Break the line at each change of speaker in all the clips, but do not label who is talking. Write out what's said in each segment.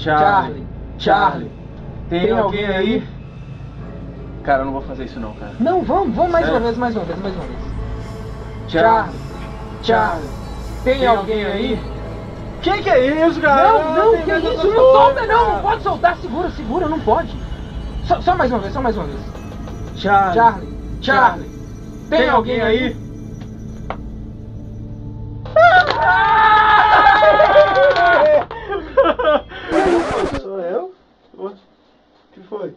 Charlie, Charlie, tem alguém aí? Cara, eu não vou fazer isso não, cara.
Não, vamos mais
Sério?
uma vez.
Charlie,
Charlie, tem alguém aí?
Que é isso, cara?
Não,
tem
que
medo
isso?
dessas
Não solta
coisas,
não,
cara.
não pode soltar, segura, não pode. Só mais uma vez.
Charlie,
Charlie,
tem alguém aí?
Sou eu? O que foi?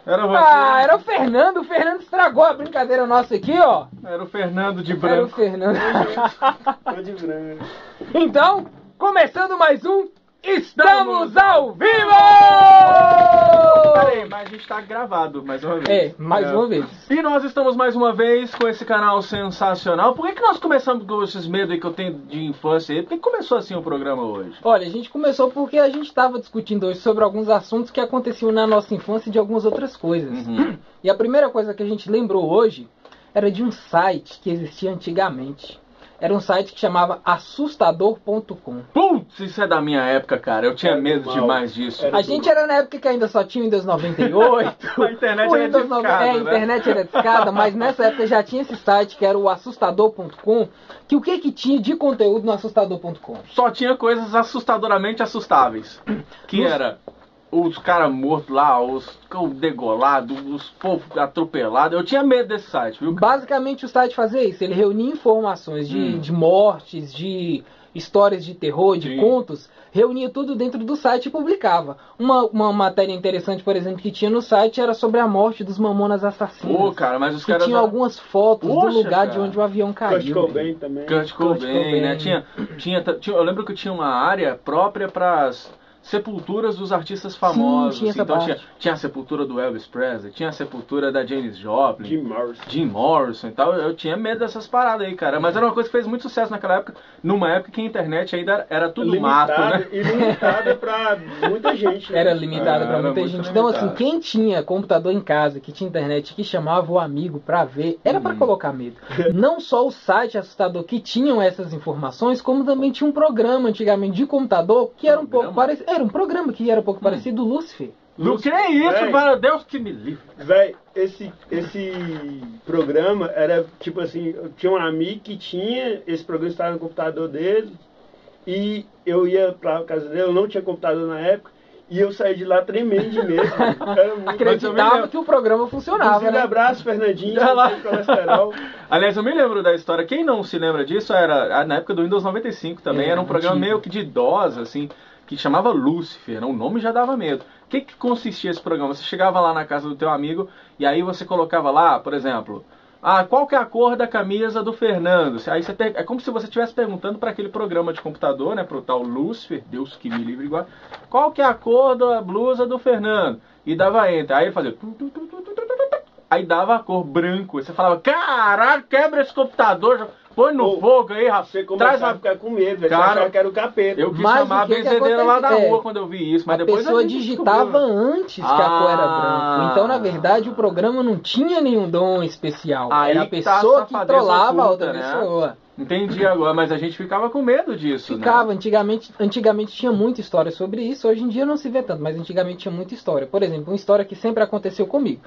Era você.
Ah, era o Fernando estragou a brincadeira nossa aqui, ó.
Era o Fernando de
Era o
branco.
Fernando.
Tô de branco.
Então, começando mais um Estamos ao Vivo!
Peraí, mas a gente tá gravado mais uma vez.
É, mais uma vez.
E nós estamos mais uma vez com esse canal sensacional. Por que nós começamos com esses medos aí que eu tenho de infância aí? Por que começou assim o programa hoje?
Olha, a gente começou porque a gente estava discutindo hoje sobre alguns assuntos que aconteciam na nossa infância e de algumas outras coisas.
Uhum.
E a primeira coisa que a gente lembrou hoje era de um site que existia antigamente. Era um site que chamava assustador.com.
Putz, isso é da minha época, cara. Eu tinha
Era
medo
do mal.
demais disso.
Era
A gente era na época que ainda só tinha o Windows 98.
A internet
O
era
Windows
discada,
a
né?
internet era discada, mas nessa época já tinha esse site que era o assustador.com. Que o que tinha de conteúdo no assustador.com?
Só tinha coisas assustadoramente assustáveis. Que era os caras mortos lá, os degolados, os povos atropelados. Eu tinha medo desse site, viu?
Basicamente o site fazia isso, ele reunia informações de mortes, de histórias de terror, de
Sim.
contos, reunia tudo dentro do site e publicava. Uma matéria interessante, por exemplo, que tinha no site era sobre a morte dos Mamonas Assassinos.
Pô, cara, mas os
que
caras...
tinha algumas fotos
Poxa,
do lugar de
cara.
onde o avião caiu.
Kurt Cobain também.
Kurt Cobain, né? Eu lembro que tinha uma área própria para as sepulturas dos artistas famosos.
tinha essa
Então
parte.
tinha a sepultura do Elvis Presley, tinha a sepultura da Janis Joplin,
Jim Morrison.
Jim Morrison e tal. Eu tinha medo dessas paradas aí, cara. Mas era uma coisa que fez muito sucesso naquela época, numa época que a internet ainda era tudo mato, né?
E limitada pra muita gente. Né?
Era limitada pra
Era
muita
muito
gente. Então, assim,
limitado.
quem tinha computador em casa, que tinha internet, que chamava o amigo pra ver, era pra colocar medo. Não só o site assustador que tinham essas informações, como também tinha um programa antigamente de computador que era um pouco parecido. Era um programa que era um pouco parecido do Lucifer.
Do que é isso,
Véi.
meu Deus que me livre.
Véi, esse programa era tipo assim, eu tinha um amigo que tinha, esse programa estava no computador dele, e eu ia pra casa dele, eu não tinha computador na época, e eu saí de lá tremendo de medo. Era muito...
Acreditava que o programa funcionava,
Inclusive,
né?
abraço, Fernandinho,
Olha lá.
sem colesterol.
Aliás, eu me lembro da história. Quem não se lembra disso era na época do Windows 95 também. Era um programa
antigo.
meio que de DOS, assim, que chamava Lucifer. O nome já dava medo. O que consistia esse programa? Você chegava lá na casa do teu amigo e aí você colocava lá, por exemplo, qual que é a cor da camisa do Fernando? Aí é como se você estivesse perguntando para aquele programa de computador, né, pro tal Lucifer, Deus que me livre igual, qual que é a cor da blusa do Fernando? E dava enter. Aí ele fazia aí dava a cor branco. Aí você falava, caralho, quebra esse computador, põe no fogo aí, rapaz.
Você
Traz
começava a ficar com medo, velho. Você
Cara,
achava que era o capeta.
Eu quis
Mas
chamar a
o que que
benzedeira lá da
acontece?
rua quando eu vi isso, mas
A
depois
pessoa
a gente
digitava
descobriu.
antes que a cor era
Ah.
branca. Então, na verdade, o programa não tinha nenhum dom especial.
Aí
Era a
que tá a
pessoa que
safadeza
trollava a
oculta,
outra
né?
pessoa.
Entendi agora, mas a gente ficava com medo disso,
Ficava,
né?
antigamente tinha muita história sobre isso, hoje em dia não se vê tanto, mas antigamente tinha muita história. Por exemplo, uma história que sempre aconteceu comigo.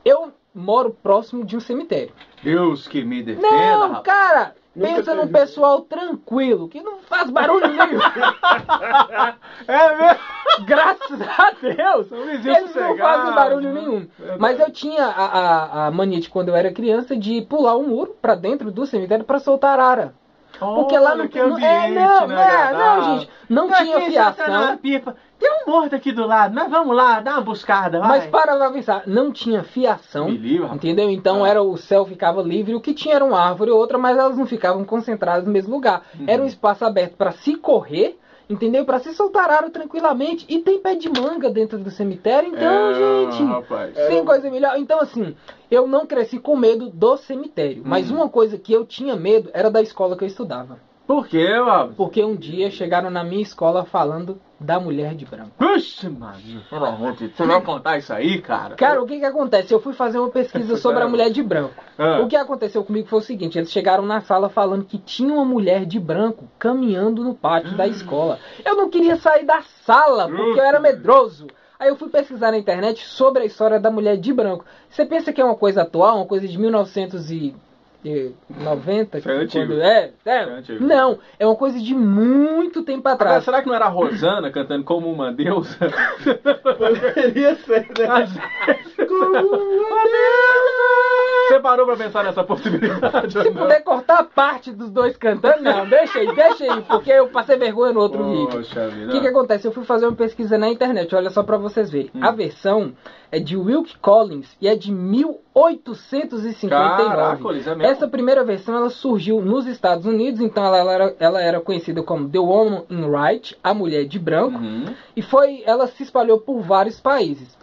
Eu moro próximo de um cemitério.
Deus que me defenda,
Não,
rapaz.
cara,
Nunca
pensa num
teve.
pessoal tranquilo, que não faz barulho nenhum.
É mesmo?
Graças a Deus,
São vizinhos
eles não
sossegados,
fazem barulho
né?
nenhum.
Verdade.
Mas eu tinha a mania de, quando eu era criança, de pular um muro pra dentro do cemitério pra soltar arara. Porque lá
Olha
não
que ambiente,
não,
né,
não,
agradável.
gente, não
Tá
tinha
aqui,
fiação.
sentando na pipa. Tem um morto aqui do lado, nós vamos lá, dá uma buscada, vai.
Mas para pensar, não tinha fiação,
Me livre, rapaz.
entendeu? Então era o céu ficava livre, o que tinha era uma árvore ou outra, mas elas não ficavam concentradas no mesmo lugar. Era um espaço aberto para se correr, entendeu? Para se soltar aro tranquilamente. E tem pé de manga dentro do cemitério, então, gente,
rapaz.
sem coisa melhor. Então, assim, eu não cresci com medo do cemitério, mas uma coisa que eu tinha medo era da escola que eu estudava.
Por quê, mano?
Porque um dia chegaram na minha escola falando da mulher de branco.
Puxa, mano, pelo amor de Deus, você vai contar isso aí, cara?
Cara, o que acontece? Eu fui fazer uma pesquisa sobre a mulher de branco.
Ah.
O que aconteceu comigo foi o seguinte, eles chegaram na sala falando que tinha uma mulher de branco caminhando no pátio da escola. Eu não queria sair da sala, porque eu era medroso. Aí eu fui pesquisar na internet sobre a história da mulher de branco. Você pensa que é uma coisa atual, uma coisa de 1990?
Foi antigo. Antigo.
Não, é uma coisa de muito tempo atrás.
Mas será que não era a Rosana cantando Como uma Deusa?
Poderia ser, né?
Como uma deusa! Você parou pra pensar nessa possibilidade?
Se puder cortar a parte dos dois cantando, não, deixa aí, porque eu passei vergonha no outro vídeo.
Poxa vida.
O que acontece? Eu fui fazer uma pesquisa na internet, olha só pra vocês verem. A versão é de Wilkie Collins e é de 1859.
Caraca, Liz, é mesmo?
Essa primeira versão ela surgiu nos Estados Unidos, então ela era conhecida como The Woman in White, a mulher de branco, e ela se espalhou por vários países.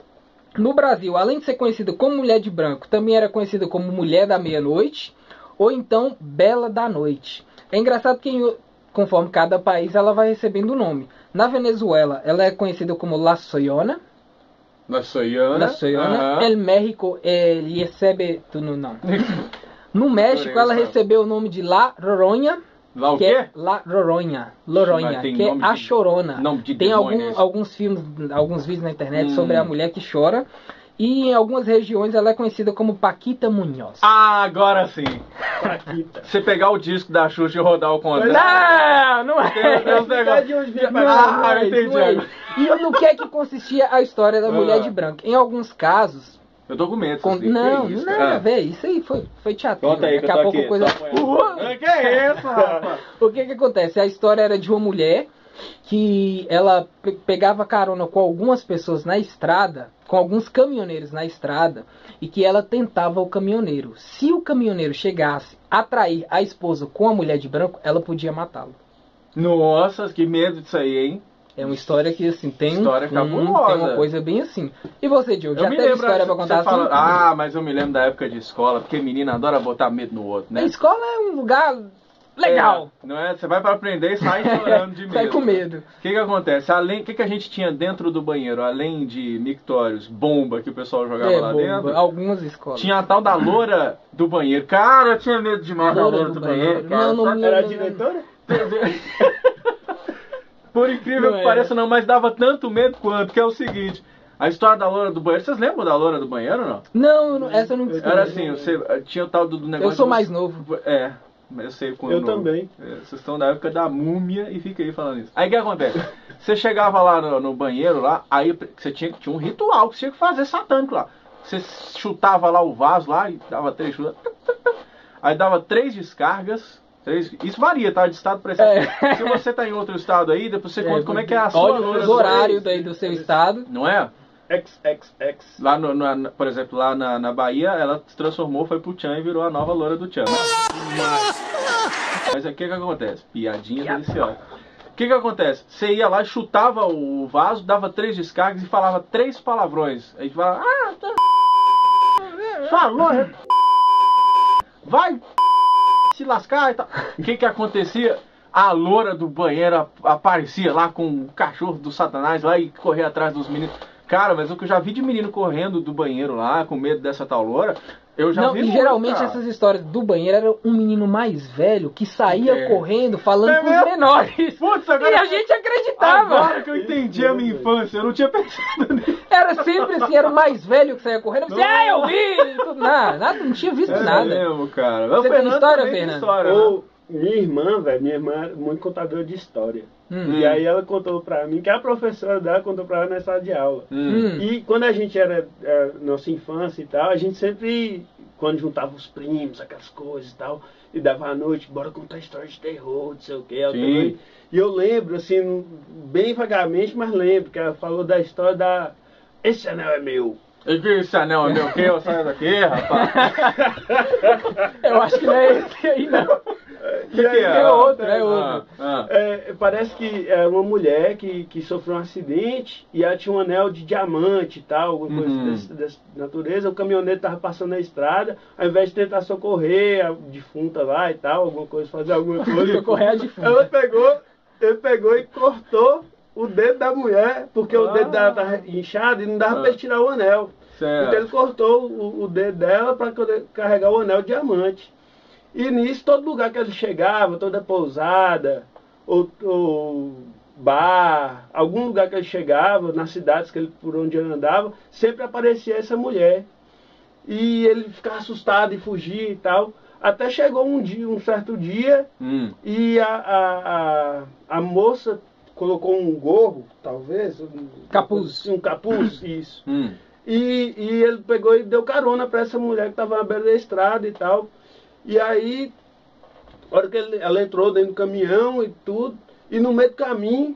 No Brasil, além de ser conhecida como Mulher de Branco, também era conhecida como Mulher da Meia-Noite, ou então Bela da Noite. É engraçado que, conforme cada país, ela vai recebendo o nome. Na Venezuela, ela é conhecida como La Soyona.
La Soyona.
El México, recebe... Não. No México, ela recebeu o nome de La Roronha.
Lá o
que
quê?
É La Roronha, que é a chorona. Tem alguns filmes, alguns vídeos na internet sobre a mulher que chora. E em algumas regiões ela é conhecida como Paquita Munhoz.
Ah, agora sim.
Paquita.
Você pegar o disco da Xuxa e rodar o contrário.
Não é.
Eu entendi.
E no que é que consistia a história da mulher de branco? Em alguns casos...
Eu tô com medo.
Não, nada a ver. Isso aí foi teatro.
Conta aí,
daqui a pouco coisa...
Que é isso, rapaz?
O que acontece? A história era de uma mulher que ela pegava carona com algumas pessoas na estrada, com alguns caminhoneiros na estrada, e que ela tentava o caminhoneiro. Se o caminhoneiro chegasse a trair a esposa com a mulher de branco, ela podia matá-lo.
Nossa, que medo disso aí, hein?
É uma história que, assim, tem
uma
coisa bem assim. E você, Diogo, já teve história pra contar assim?
Mas eu me lembro da época de escola, porque menina adora botar medo no outro, né?
A escola é um lugar legal.
Não é? Você vai pra aprender e sai chorando de medo.
Sai com medo.
O que acontece? O que a gente tinha dentro do banheiro? Além de mictórios, bomba que o pessoal jogava lá dentro.
Algumas escolas.
Tinha a tal da loura do banheiro. Cara, eu tinha medo demais da loura do banheiro.
Era a diretora?
Por incrível que pareça, não, mas dava tanto medo quanto, que é o seguinte, a história da loura do banheiro, vocês lembram da loura do banheiro ou não?
Não, essa eu não
Era assim, você tinha o tal do negócio...
Eu sou mais novo.
Mas eu sei quando...
Eu também.
Vocês estão da época da múmia e fica aí falando isso. Aí o que acontece? Você chegava lá no banheiro, lá, aí você tinha um ritual que você tinha que fazer satânico lá. Você chutava lá o vaso lá e dava 3 chutes. Aí dava 3 descargas... Isso varia, tá? De estado para estado. Se você tá em outro estado aí, depois você conta como é que é a sua loura.
Olha os horários daí do seu estado.
Não é?
XXX.
Lá por exemplo, lá na Bahia, ela se transformou, foi pro Tchan e virou a nova loura do Tchan. Mas o que acontece? Piadinha deliciosa. O que acontece? Você ia lá, chutava o vaso, dava 3 descargas e falava 3 palavrões. A gente falava... Falou! Vai... se lascar e tal. O que acontecia? A loura do banheiro aparecia lá com o cachorro do Satanás lá e corria atrás dos meninos. Cara, mas o que eu já vi de menino correndo do banheiro lá, com medo dessa tal loura, eu já vi.
E geralmente essas histórias do banheiro era um menino mais velho que saía correndo, falando com os menores.
Putz, agora...
E a gente acreditava.
Agora que eu entendi a minha infância, eu não tinha pensado nisso.
Era sempre assim, era o mais velho que saía correndo. Você, eu vi! Nada, não tinha visto nada.
Mesmo, cara.
Você tem história, Fernando?
Minha irmã era muito contadora de história. E aí ela contou pra mim, que a professora dela contou pra ela na sala de aula. E quando a gente era nossa infância e tal, a gente sempre, quando juntava os primos, aquelas coisas e tal, e dava à noite, bora contar história de terror, não sei o que. E eu lembro, assim, bem vagamente, mas lembro que ela falou da história da... Esse anel é meu.
Esse anel é meu que? Eu saio daqui, rapaz.
Eu acho que não é esse aí, não.
E aí,
É outro, é outro.
Parece que é uma mulher que sofreu um acidente e ela tinha um anel de diamante e tal, alguma coisa dessa natureza. O caminhoneiro estava passando na estrada, ao invés de tentar socorrer a defunta lá e tal, alguma coisa, fazer alguma coisa.
Socorrer a defunta.
Ele pegou e cortou o dedo da mulher, porque o dedo dela estava inchado e não dava para ele tirar o anel.
Certo.
Então ele cortou o dedo dela para poder carregar o anel de diamante. E nisso, todo lugar que ele chegava, toda pousada, ou bar, algum lugar que ele chegava, nas cidades por onde ele andava, sempre aparecia essa mulher. E ele ficava assustado e fugia e tal. Até chegou um certo dia, e a moça colocou um gorro, talvez,
capuz.
Um capuz, isso. E ele pegou e deu carona para essa mulher que estava na beira da estrada e tal. E aí, a hora que ela entrou dentro do caminhão e tudo, e no meio do caminho,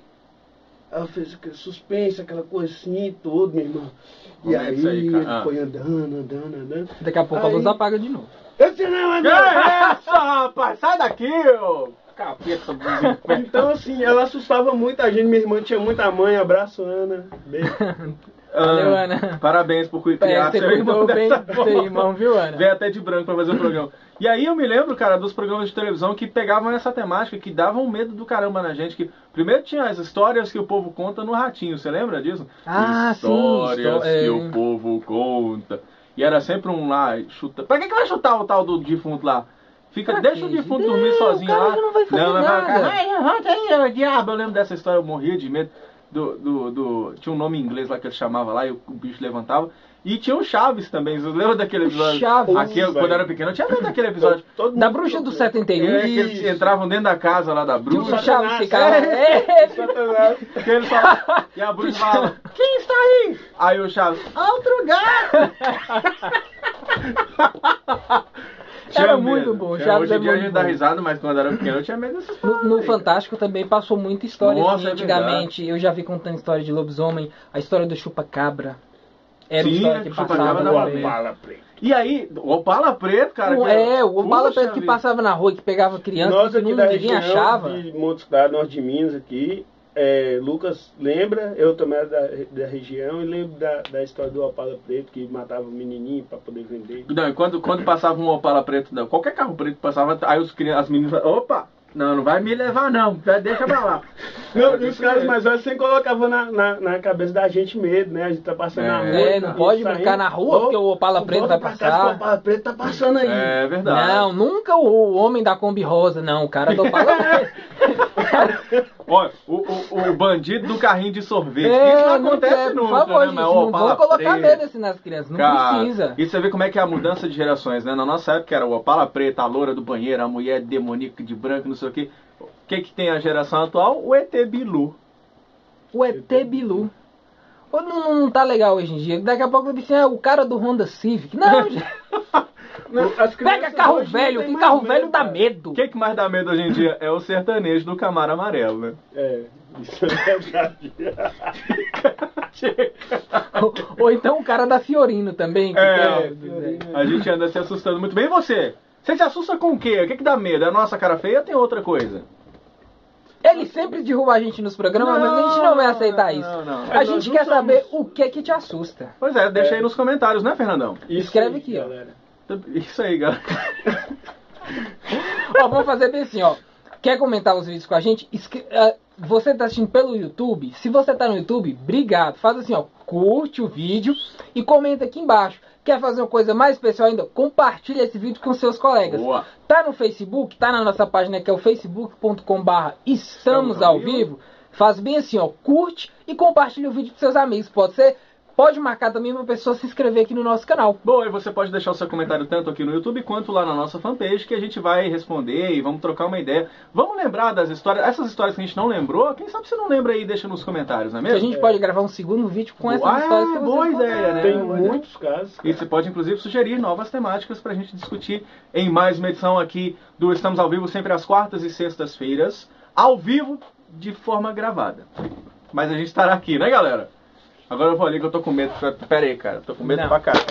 ela fez aquele suspense, aquela coisa assim e tudo, meu irmão. E aí ele foi andando.
Daqui a pouco a luz apaga de novo.
Esse não é
Que é isso, rapaz? Sai daqui, ô! Capeta do inferno.
Então, assim, ela assustava muita gente. Minha irmã tinha muita mãe. Abraço, Ana. Beijo.
Valeu, Ana.
Parabéns por criar
você
seu irmão
cuidou bem
dessa
do
forma.
seu irmão, viu, Ana?
Veio até de branco pra fazer o programa. E aí eu me lembro, cara, dos programas de televisão que pegavam essa temática, que davam medo do caramba na gente. Que primeiro tinha as histórias que o povo conta no Ratinho, você lembra disso?
Ah,
histórias
sim.
que o povo conta. E era sempre um lá, chuta. Pra que vai chutar o tal do defunto lá? Deixa o defunto dormir sozinho lá.
Não vai fazer nada.
Ai, diabo, eu lembro dessa história, eu morria de medo. Tinha um nome em inglês lá que ele chamava lá e o bicho levantava. E tinha o Chaves também, você lembra daquele episódio?
Chaves.
Aqui, quando eu era pequeno, eu tinha medo daquele episódio.
Da bruxa do 71.
Que eles entravam dentro da casa lá da bruxa.
O Chaves ficava...
Que ele falava, e a bruxa falava, quem está aí? Aí o Chaves, outro gato!
Era muito bom.
Hoje em dia a gente dá risada, mas quando era pequeno eu tinha medo dessas coisas.
No Fantástico também passou muita história.
Nossa,
assim,
é
antigamente, eu já vi contando história de lobisomem, a história do chupa-cabra. Era uma
Sim,
história que passava na rua.
E aí, o Opala Preto, cara.
O Opala Preto que passava na rua, que pegava criança,
nós
que
aqui da
ninguém
região
achava.
de Montes Claros, norte de Minas aqui, Lucas lembra, eu também era da região, e lembro da história do Opala Preto, que matava o menininho para poder vender.
Não, e quando passava um Opala Preto, qualquer carro preto passava, aí as meninas falavam, opa! Não vai me levar não, deixa pra lá.
Não, e os caras mais velhos sempre colocavam na cabeça da gente medo, né? A gente tá passando na rua.
Não pode brincar na rua porque o Opala Preto vai passar.
O Opala Preto tá passando aí.
É verdade.
Não, nunca o homem da Kombi Rosa, não. O cara do Opala Preto.
Olha, o bandido do carrinho de sorvete. Isso não acontece nunca,
por favor,
né?
gente, não vamos colocar medo assim nas crianças, não precisa.
E você vê como é que é a mudança de gerações, né? Na nossa época era o Opala Preta, a loura do banheiro, a mulher demoníaca de branco, não sei o quê. O que tem a geração atual? O ET Bilu.
O ET Bilu. Não tá legal hoje em dia. Daqui a pouco vai dizer, o cara do Honda Civic. Não, gente. Pega carro velho, que carro velho dá medo.
O que mais dá medo hoje em dia? É o sertanejo do Camaro Amarelo, né?
Isso é verdade.
ou então o cara da Fiorino também.
A gente anda se assustando muito bem. E você? Você se assusta com o quê? O que dá medo? É a nossa cara feia ou tem outra coisa?
Ele sempre derruba a gente nos programas, mas a gente não vai aceitar isso. A gente quer saber o que te assusta.
Pois é, deixa aí nos comentários, né, Fernandão?
Escreve aqui,
galera.
Isso aí, galera.
Vamos fazer bem assim, ó. Quer comentar os vídeos com a gente? Você tá assistindo pelo YouTube? Se você tá no YouTube, obrigado. Faz assim, ó. Curte o vídeo e comenta aqui embaixo. Quer fazer uma coisa mais especial ainda? Compartilha esse vídeo com seus colegas.
Boa.
Tá no Facebook? Tá na nossa página que é o facebook.com/estamos ao vivo. Faz bem assim, ó. Curte e compartilha o vídeo com seus amigos. Pode ser? Pode marcar também uma pessoa se inscrever aqui no nosso canal.
Bom, e você pode deixar o seu comentário tanto aqui no YouTube quanto lá na nossa fanpage, que a gente vai responder e vamos trocar uma ideia. Vamos lembrar das histórias, essas histórias que a gente não lembrou, quem sabe você não lembra aí, deixa nos comentários, não é mesmo?
Que a gente pode gravar um segundo vídeo com essas histórias que
boa ideia, né?
Tem muitos casos.
E você pode, inclusive, sugerir novas temáticas pra gente discutir em mais uma edição aqui do Estamos ao Vivo, sempre às quartas e sextas-feiras, ao vivo, de forma gravada. Mas a gente estará aqui, né, galera? Agora eu vou ali que eu tô com medo. Pera aí, cara. Tô com medo
Não.
pra caralho.